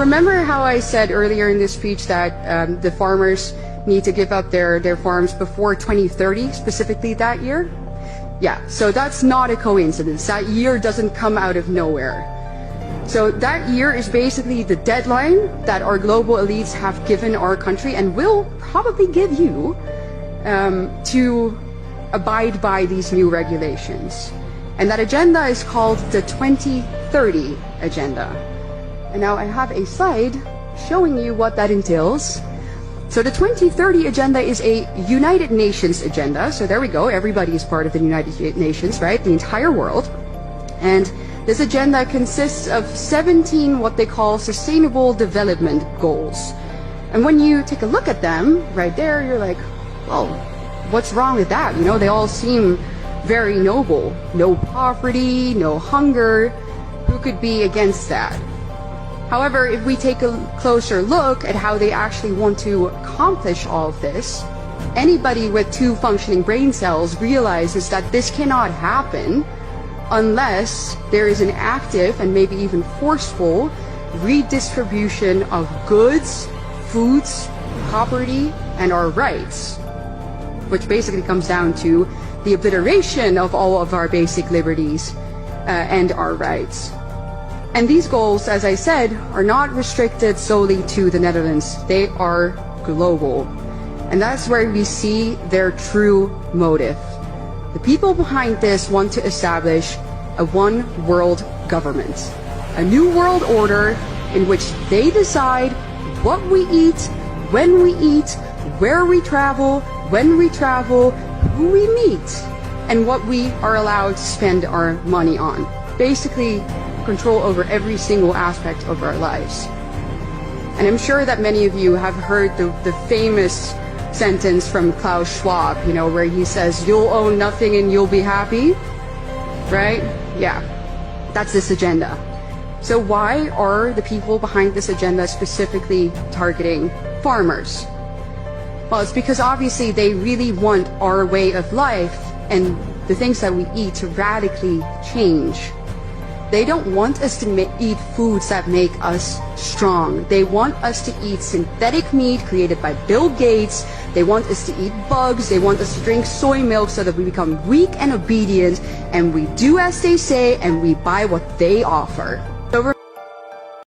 remember how I said earlier in this speech that the farmers need to give up their farms before 2030, specifically that year? Yeah, so that's not a coincidence. That year doesn't come out of nowhere. So that year is basically the deadline that our global elites have given our country and will probably give you to abide by these new regulations. And that agenda is called the 2030 Agenda. And now I have a slide showing you what that entails. So the 2030 Agenda is a United Nations agenda. So there we go, everybody is part of the United Nations, right? The entire world. And this agenda consists of 17 what they call Sustainable Development Goals. And when you take a look at them, right there, you're like, well, what's wrong with that? You know, they all seem very noble. No poverty, no hunger. Who could be against that? However, if we take a closer look at how they actually want to accomplish all of this, anybody with 2 functioning brain cells realizes that this cannot happen unless there is an active and maybe even forceful redistribution of goods, foods, property, and our rights, which basically comes down to the obliteration of all of our basic liberties and our rights. And these goals, as I said, are not restricted solely to the Netherlands. They are global. And that's where we see their true motive. The people behind this want to establish a one-world government, a new world order in which they decide what we eat, when we eat, where we travel, when we travel, who we meet, and what we are allowed to spend our money on. Basically, control over every single aspect of our lives. And I'm sure that many of you have heard the famous sentence from Klaus Schwab, you know, where he says, you'll own nothing and you'll be happy, right? Yeah, that's this agenda. So why are the people behind this agenda specifically targeting farmers? Well, it's because obviously they really want our way of life and the things that we eat to radically change. They don't want us to eat foods that make us strong. They want us to eat synthetic meat created by Bill Gates. They want us to eat bugs. They want us to drink soy milk so that we become weak and obedient, and we do as they say and we buy what they offer.